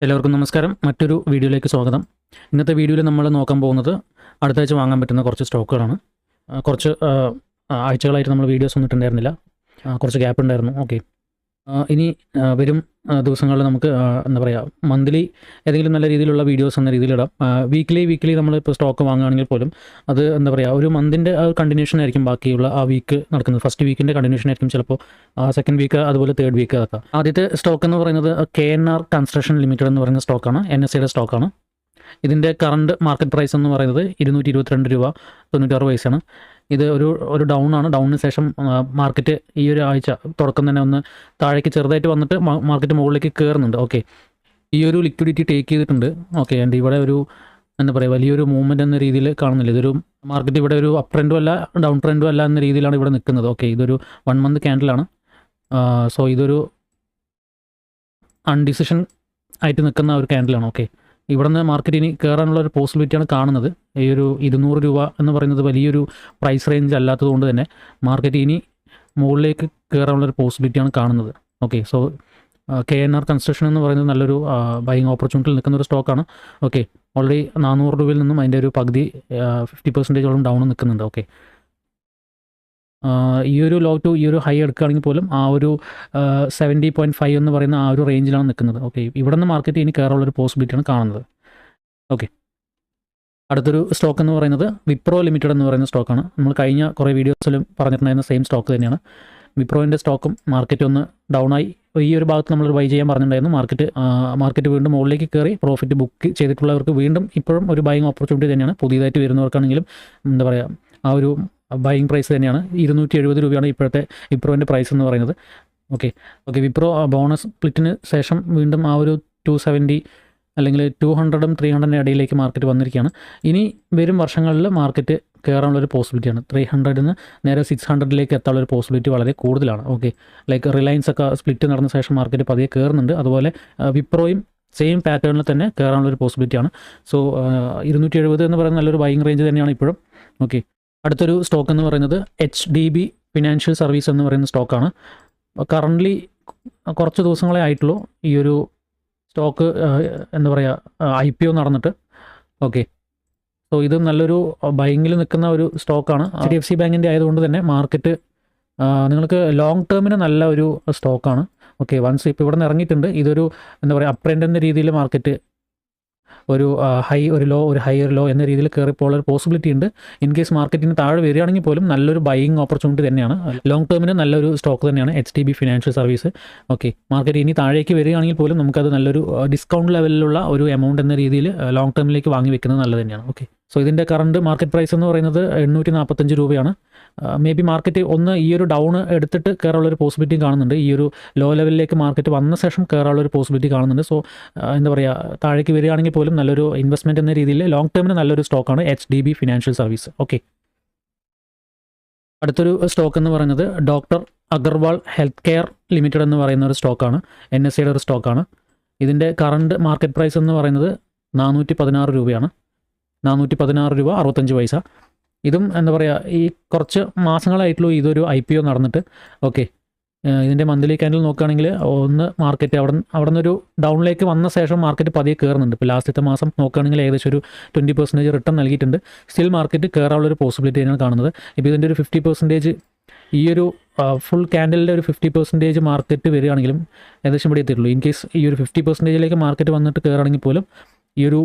എല്ലാവർക്കും നമസ്കാരം. മറ്റൊരു വീഡിയോയിലേക്ക് സ്വാഗതം. ഇന്നത്തെ വീഡിയോയിൽ നമ്മൾ നോക്കാൻ പോകുന്നത് അടുത്ത ആഴ്ച വാങ്ങാൻ പറ്റുന്ന കുറച്ച് സ്റ്റോക്കുകളാണ്. കുറച്ച് ആഴ്ചകളായിട്ട് നമ്മൾ വീഡിയോസ് ഒന്നും ഇട്ടുണ്ടായിരുന്നില്ല. കുറച്ച് ഗ്യാപ്പ് ഉണ്ടായിരുന്നു. ഓക്കെ, ഇനി വരും ദിവസങ്ങളിൽ നമുക്ക് എന്താ പറയുക, മന്ത്ലി ഏതെങ്കിലും നല്ല രീതിയിലുള്ള വീഡിയോസ് എന്ന രീതിയിലിടാം. വീക്ക്ലി നമ്മളിപ്പോൾ സ്റ്റോക്ക് വാങ്ങുകയാണെങ്കിൽ പോലും അത് എന്താ പറയുക, ഒരു മന്തിൻ്റെ കണ്ടിന്യൂഷൻ ആയിരിക്കും ബാക്കിയുള്ള ആ വീക്ക് നടക്കുന്നത്. ഫസ്റ്റ് വീക്കിൻ്റെ കണ്ടിന്യൂഷൻ ആയിരിക്കും ചിലപ്പോൾ സെക്കൻഡ് വീക്ക്, അതുപോലെ തേർഡ് വീക്ക് അതൊക്കെ. ആദ്യത്തെ സ്റ്റോക്ക് എന്ന് പറയുന്നത് KNR കൺസ്ട്രക്ഷൻ ലിമിറ്റഡ് എന്ന് പറയുന്ന സ്റ്റോക്കാണ്. NSEയുടെ സ്റ്റോക്കാണ്. ഇതിൻ്റെ കറണ്ട് മാർക്കറ്റ് പ്രൈസ് എന്ന് പറയുന്നത് 222 രൂപ 96 പൈസയാണ്. ഇത് ഒരു ഡൗൺ ആണ്. ഡൗണിന് ശേഷം മാർക്കറ്റ് ഈ ഒരു ആഴ്ച തുടക്കം തന്നെ ഒന്ന് താഴേക്ക് ചെറുതായിട്ട് വന്നിട്ട് മാർക്കറ്റ് മുകളിലേക്ക് കയറുന്നുണ്ട്. ഓക്കെ, ഈ ഒരു ലിക്വിഡിറ്റി ടേക്ക് ചെയ്തിട്ടുണ്ട്. ഓക്കെ, ആൻഡ് ഇവിടെ ഒരു എന്താ പറയുക, വലിയൊരു മൂവ്മെൻറ്റ് എന്ന രീതിയിൽ കാണുന്നില്ല. ഇതൊരു മാർക്കറ്റ് ഇവിടെ ഒരു അപ്പ് ട്രെൻഡും അല്ല ഡൗൺ ട്രെൻഡും അല്ല എന്ന രീതിയിലാണ് ഇവിടെ നിൽക്കുന്നത്. ഓക്കെ, ഇതൊരു 1 മന്ത് ക്യാൻഡിലാണ്. സോ ഇതൊരു അൺഡിസിഷൻ ആയിട്ട് നിൽക്കുന്ന ഒരു ക്യാൻഡിലാണ്. ഓക്കെ, ഇവിടെ നിന്ന് മാർക്കറ്റ് ഇനി കയറാനുള്ള ഒരു പോസിബിലിറ്റിയാണ് കാണുന്നത്. ഈ ഒരു 200 രൂപ എന്ന് പറയുന്നത് വലിയൊരു പ്രൈസ് റേഞ്ച് അല്ലാത്തത് കൊണ്ട് തന്നെ മാർക്കറ്റ് ഇനി മുകളിലേക്ക് കയറാനുള്ളൊരു പോസിബിലിറ്റിയാണ് കാണുന്നത്. ഓക്കെ, സോ KNR കൺസ്ട്രക്ഷൻ എന്ന് പറയുന്നത് നല്ലൊരു ബൈയിങ് ഓപ്പർച്യൂണിറ്റിയിൽ നിൽക്കുന്ന ഒരു സ്റ്റോക്കാണ്. ഓക്കെ, ഓൾറെഡി 400 രൂപയിൽ നിന്നും അതിൻ്റെ ഒരു പകുതി 50% ഡൗൺ നിൽക്കുന്നുണ്ട്. ഓക്കെ, ഈ ഒരു ലോ ടു ഈ ഒരു ഹൈ എടുക്കുകയാണെങ്കിൽ പോലും ആ ഒരു 70.5 എന്ന് പറയുന്ന ആ ഒരു റേഞ്ചിലാണ് നിൽക്കുന്നത്. ഓക്കെ, ഇവിടെ നിന്ന് മാർക്കറ്റ് ഇനി കയറാനുള്ളൊരു പോസിബിലിറ്റിയാണ് കാണുന്നത്. ഓക്കെ, അടുത്തൊരു സ്റ്റോക്ക് എന്ന് പറയുന്നത് വിപ്രോ ലിമിറ്റഡ് എന്ന് പറയുന്ന സ്റ്റോക്കാണ്. നമ്മൾ കഴിഞ്ഞ കുറേ വീഡിയോസിലും പറഞ്ഞിട്ടുണ്ടായിരുന്ന സെയിം സ്റ്റോക്ക് തന്നെയാണ്. വിപ്രോയിൻ്റെ സ്റ്റോക്കും മാർക്കറ്റ് ഒന്ന് ഡൗൺ ആയി ഈ ഒരു ഭാഗത്ത് നമ്മൾ ബൈ ചെയ്യാൻ പറഞ്ഞിട്ടുണ്ടായിരുന്നു. മാർക്കറ്റ് വീണ്ടും മുകളിലേക്ക് കയറി പ്രോഫിറ്റ് ബുക്ക് ചെയ്തിട്ടുള്ളവർക്ക് വീണ്ടും ഇപ്പോഴും ഒരു ബൈയിങ് ഓപ്പർച്യൂണിറ്റി തന്നെയാണ്. പുതിയതായിട്ട് വരുന്നവർക്കാണെങ്കിലും എന്താ പറയുക, ആ ഒരു ബൈയിങ് പ്രൈസ് തന്നെയാണ്. 270 രൂപയാണ് ഇപ്പോഴത്തെ വിപ്രോൻ്റെ പ്രൈസ് എന്ന് പറയുന്നത്. ഓക്കെ, വിപ്രോ ബോണസ് സ്പ്ലിറ്റിന് ശേഷം വീണ്ടും ആ ഒരു 270 അല്ലെങ്കിൽ 200-ഉം 300-ൻ്റെ ഇടയിലേക്ക് മാർക്കറ്റ് വന്നിരിക്കുകയാണ്. ഇനി വരും വർഷങ്ങളിൽ മാർക്കറ്റ് കയറാനുള്ളൊരു പോസിബിലിറ്റിയാണ്. 300-ൽ നിന്ന് നേരെ 600-ലേക്ക് എത്താനുള്ളൊരു പോസിബിലിറ്റി വളരെ കൂടുതലാണ്. ഓക്കെ, ലൈക്ക് റിലയൻസ് ഒക്കെ സ്പ്ലിറ്റ് നടന്ന ശേഷം മാർക്കറ്റ് പതിയെ കയറുന്നുണ്ട്. അതുപോലെ വിപ്രോയും സെയിം പാറ്റേണിൽ തന്നെ കയറാനുള്ളൊരു പോസിബിലിറ്റിയാണ്. സോ 270 എന്ന് പറയുന്ന നല്ലൊരു ബൈയിങ് റേഞ്ച് തന്നെയാണ് ഇപ്പോഴും. ഓക്കെ, അടുത്തൊരു സ്റ്റോക്ക് എന്ന് പറയുന്നത് HDB ഫിനാൻഷ്യൽ സർവീസ് എന്ന് പറയുന്ന സ്റ്റോക്കാണ്. കറൻ്റ്ലി കുറച്ച് ദിവസങ്ങളെ ആയിട്ടുള്ളൂ ഈ ഒരു സ്റ്റോക്ക് എന്താ പറയുക IPO നടന്നിട്ട്. ഓക്കെ, സോ ഇത് നല്ലൊരു ബൈങ്ങിൽ നിൽക്കുന്ന ഒരു സ്റ്റോക്കാണ്. HDFC ബാങ്കിൻ്റെ ആയതുകൊണ്ട് തന്നെ മാർക്കറ്റ് നിങ്ങൾക്ക് ലോങ് ടേമിന് നല്ല ഒരു സ്റ്റോക്കാണ്. ഓക്കെ, വൺസ് ഇപ്പോൾ ഇവിടെ നിന്ന് ഇറങ്ങിയിട്ടുണ്ട്. ഇതൊരു എന്താ പറയുക അപ്പ് ട്രെൻഡ് എന്ന രീതിയിൽ മാർക്കറ്റ് ഒരു ഹൈ ഒരു ലോ ഒരു ഹൈ ഒരു ലോ എന്ന രീതിയിൽ കയറിപ്പോൾ ഒരു പോസിബിലിറ്റി ഉണ്ട്. ഇൻ കേസ് മാർക്കറ്റിന് താഴെ വരികയാണെങ്കിൽ പോലും നല്ലൊരു ബൈയിങ് ഓപ്പർച്യൂണിറ്റി തന്നെയാണ്. ലോങ് ടേമിന് നല്ലൊരു സ്റ്റോക്ക് തന്നെയാണ് HDB financial service. Okay, market ഇനി താഴേക്ക് വരികയാണെങ്കിൽ പോലും നമുക്കത് നല്ലൊരു ഡിസ്കൗണ്ട് ലെവലിലുള്ള ഒരു എമൗണ്ട് എന്ന രീതിയിൽ ലോങ് ടേമിലേക്ക് വാങ്ങി വെക്കുന്നത് നല്ലത് തന്നെയാണ്. ഓക്കെ, സോ ഇതിൻ്റെ കറണ്ട് മാർക്കറ്റ് പ്രൈസ് എന്ന് പറയുന്നത് 845 രൂപയാണ്. മേ ബി മാർക്കറ്റ് ഒന്ന് ഈ ഒരു ഡൗൺ എടുത്തിട്ട് കയറാനുള്ളൊരു പോസിബിലിറ്റി കാണുന്നുണ്ട്. ഈ ഒരു ലോ ലെവലിലേക്ക് മാർക്കറ്റ് വന്ന ശേഷം കയറാനുള്ളൊരു പോസിബിലിറ്റി കാണുന്നുണ്ട്. സോ എന്താ പറയുക, താഴേക്ക് വരികയാണെങ്കിൽ പോലും നല്ലൊരു ഇൻവെസ്റ്റ്മെൻറ്റ് എന്ന രീതിയിൽ ലോങ് ടേമിന് നല്ലൊരു സ്റ്റോക്കാണ് HDB ഫിനാൻഷ്യൽ സർവീസ്. ഓക്കെ, അടുത്തൊരു സ്റ്റോക്ക് എന്ന് പറയുന്നത് doctor Agarwal health care limited എന്ന് പറയുന്ന ഒരു സ്റ്റോക്കാണ്. NSEയുടെ ഒരു സ്റ്റോക്കാണ്. ഇതിൻ്റെ കറണ്ട് മാർക്കറ്റ് പ്രൈസ് എന്ന് പറയുന്നത് 416 രൂപയാണ്. 416 രൂപ 65 പൈസ. ഇതും എന്താ പറയുക, ഈ കുറച്ച് മാസങ്ങളായിട്ടുള്ളൂ ഇതൊരു IPO നടന്നിട്ട്. ഓക്കെ, ഇതിൻ്റെ മന്ത്ലി ക്യാൻഡിൽ നോക്കുകയാണെങ്കിൽ ഒന്ന് മാർക്കറ്റ് അവിടെ നിന്നൊരു ഡൗണിലേക്ക് വന്ന ശേഷം മാർക്കറ്റ് പതിയെ കയറുന്നുണ്ട്. ഇപ്പോൾ ലാസ്റ്റത്തെ മാസം നോക്കുകയാണെങ്കിൽ ഏകദേശം ഒരു 20% റിട്ടേൺ നൽകിയിട്ടുണ്ട്. സ്റ്റിൽ മാർക്കറ്റ് കയറാനുള്ളൊരു പോസിബിലിറ്റി തന്നെയാണ് കാണുന്നത്. ഇപ്പോൾ ഇതിൻ്റെ ഒരു 50% ഈ ഒരു ഫുൾ ക്യാൻഡലിൻ്റെ ഒരു 50% മാർക്കറ്റ് വരികയാണെങ്കിലും ഏകദേശം ഇവിടെ എത്തിയിട്ടുള്ളൂ. ഇൻ കേസ് ഈ ഒരു 50%ലേക്ക് മാർക്കറ്റ് വന്നിട്ട് കയറുകയാണെങ്കിൽ പോലും ഈ ഒരു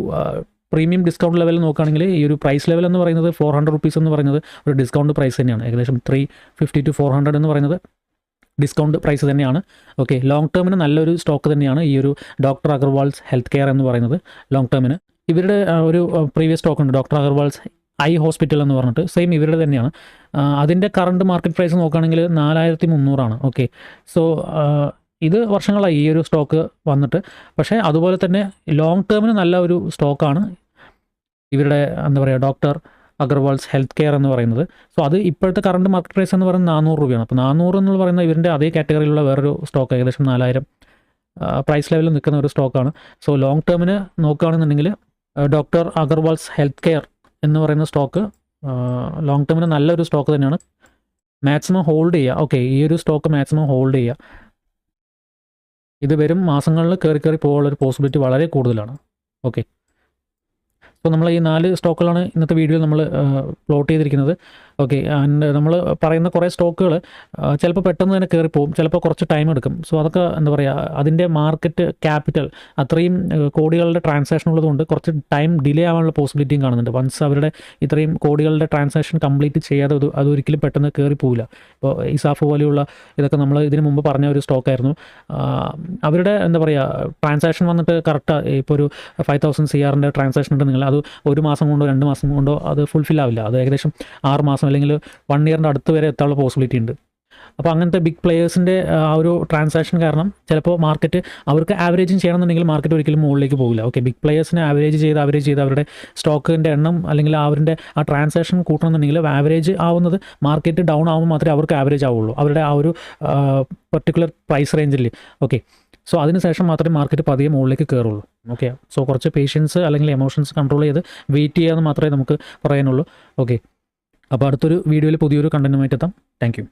പ്രീമിയം ഡിസ്കൗണ്ട് ലെവൽ നോക്കുകയാണെങ്കിൽ ഈ ഒരു പ്രൈസ് ലെവൽ എന്ന് പറയുന്നത് 400 റുപ്പീസ് എന്ന് പറയുന്നത് ഒരു ഡിസ്കൗണ്ട് പ്രൈസ് തന്നെയാണ്. ഏകദേശം 350 to 400 എന്ന് പറയുന്നത് ഡിസ്കൗണ്ട് പ്രൈസ് തന്നെയാണ്. ഓക്കെ, ലോങ് ടേമിന് നല്ലൊരു സ്റ്റോക്ക് തന്നെയാണ് ഈ ഒരു ഡോക്ടർ അഗർവാൾസ് ഹെൽത്ത് കെയർ എന്ന് പറയുന്നത്. ലോങ് ടേമിന് ഇവരുടെ ഒരു പ്രീവിയസ് സ്റ്റോക്ക് ഉണ്ട്, ഡോക്ടർ അഗർവാൾസ് ഐ ഹോസ്പിറ്റൽ എന്ന് പറഞ്ഞിട്ട്. സെയിം ഇവരുടെ തന്നെയാണ്. അതിൻ്റെ കറണ്ട് മാർക്കറ്റ് പ്രൈസ് നോക്കുകയാണെങ്കിൽ 4300 ഓക്കെ, സോ ഇത് വർഷങ്ങളായി ഈ ഒരു സ്റ്റോക്ക് വന്നിട്ട്. പക്ഷേ അതുപോലെ തന്നെ ലോങ് ടേമിന് നല്ല ഒരു സ്റ്റോക്കാണ് ഇവരുടെ എന്താ പറയുക ഡോക്ടർ അഗർവാൾസ് ഹെൽത്ത് കെയർ എന്ന് പറയുന്നത്. സോ അത് ഇപ്പോഴത്തെ കറണ്ട് മാർക്കറ്റ് പ്രൈസ് എന്ന് പറയുന്നത് 400 രൂപയാണ്. അപ്പോൾ 400 എന്ന് പറയുന്ന ഇവരുടെ അതേ കാറ്റഗറിയിലുള്ള വേറൊരു സ്റ്റോക്ക് ഏകദേശം 4000 പ്രൈസ് ലെവലിൽ നിൽക്കുന്ന ഒരു സ്റ്റോക്കാണ്. സോ ലോങ് ടേമിന് നോക്കുകയാണെന്നുണ്ടെങ്കിൽ ഡോക്ടർ അഗർവാൾസ് ഹെൽത്ത് കെയർ എന്ന് പറയുന്ന സ്റ്റോക്ക് ലോങ് ടേമിന് നല്ലൊരു സ്റ്റോക്ക് തന്നെയാണ്. മാക്സിമം ഹോൾഡ് ചെയ്യുക. ഓക്കെ, ഈ ഒരു സ്റ്റോക്ക് മാക്സിമം ഹോൾഡ് ചെയ്യുക. ഇത് വരും മാസങ്ങളിൽ കയറി പോകാനുള്ളൊരു പോസിബിലിറ്റി വളരെ കൂടുതലാണ്. ഓക്കെ, സോ നമ്മൾ ഈ 4 സ്റ്റോക്കുകളാണ് ഇന്നത്തെ വീഡിയോയിൽ നമ്മൾ പ്ലോട്ട് ചെയ്തിരിക്കുന്നത്. ഓക്കെ, ആൻഡ് നമ്മൾ പറയുന്ന കുറേ സ്റ്റോക്കുകൾ ചിലപ്പോൾ പെട്ടെന്ന് തന്നെ കയറിപ്പോവും, ചിലപ്പോൾ കുറച്ച് ടൈം എടുക്കും. സോ അതൊക്കെ എന്താ പറയുക, അതിൻ്റെ മാർക്കറ്റ് ക്യാപിറ്റൽ അത്രയും കോടികളുടെ ട്രാൻസാക്ഷൻ ഉള്ളതുകൊണ്ട് കുറച്ച് ടൈം ഡിലേ ആവാനുള്ള പോസിബിലിറ്റിയും കാണുന്നുണ്ട്. വൺസ് അവരുടെ ഇത്രയും കോടികളുടെ ട്രാൻസാക്ഷൻ കംപ്ലീറ്റ് ചെയ്യാതെ അതൊരിക്കലും പെട്ടെന്ന് കയറി പോവില്ല. ഇപ്പോൾ ഇസാഫ് പോലെയുള്ള ഇതൊക്കെ നമ്മൾ ഇതിന് മുമ്പ് പറഞ്ഞ ഒരു സ്റ്റോക്കായിരുന്നു. അവരുടെ എന്താ പറയുക ട്രാൻസാക്ഷൻ വന്നിട്ട് കറക്റ്റ് ഇപ്പോൾ ഒരു 5000 CR ട്രാൻസാക്ഷൻ ഉണ്ടെങ്കിൽ അത് 1 മാസം കൊണ്ടോ 2 മാസം കൊണ്ടോ അത് ഫുൾഫിൽ ആവില്ല. അത് ഏകദേശം 6 മാസം അല്ലെങ്കിൽ 1 ഇയറിൻ്റെ അടുത്ത് വരെ എത്താനുള്ള പോസിബിലിറ്റി ഉണ്ട്. അപ്പോൾ അങ്ങനത്തെ ബിഗ് പ്ലേയേഴ്സിൻ്റെ ആ ഒരു ട്രാൻസാക്ഷൻ കാരണം ചിലപ്പോൾ മാർക്കറ്റ് അവർക്ക് ആവറേജിങ് ചെയ്യണമെന്നുണ്ടെങ്കിൽ മാർക്കറ്റ് ഒരിക്കലും മുകളിലേക്ക് പോകില്ല. ഓക്കെ, ബിഗ് പ്ലേയേഴ്സിനെ ആവറേജ് ചെയ്ത് അവരുടെ സ്റ്റോക്കിൻ്റെ എണ്ണം അല്ലെങ്കിൽ അവരുടെ ആ ട്രാൻസാക്ഷൻ കൂട്ടണമെന്നുണ്ടെങ്കിൽ ആവറേജ് ആവുന്നത് മാർക്കറ്റ് ഡൗൺ ആകുമ്പോൾ മാത്രമേ അവർക്ക് ആവറേജ് ആവുള്ളൂ, അവരുടെ ആ ഒരു പെർട്ടിക്കുലർ പ്രൈസ് റേഞ്ചിൽ. ഓക്കെ, സോ അതിനുശേഷം മാത്രമേ മാർക്കറ്റ് പതിയെ മുകളിലേക്ക് കയറുള്ളൂ. ഓക്കെ, സോ കുറച്ച് പേഷ്യൻസ് അല്ലെങ്കിൽ എമോഷൻസ് കൺട്രോൾ ചെയ്ത് വെയിറ്റ് ചെയ്യാമെന്ന് മാത്രമേ നമുക്ക് പറയാനുള്ളൂ. ഓക്കെ, അപ്പോൾ അടുത്തൊരു വീഡിയോയിൽ പുതിയൊരു കണ്ടൻറ്റുമായിട്ട് എത്താം. Thank you.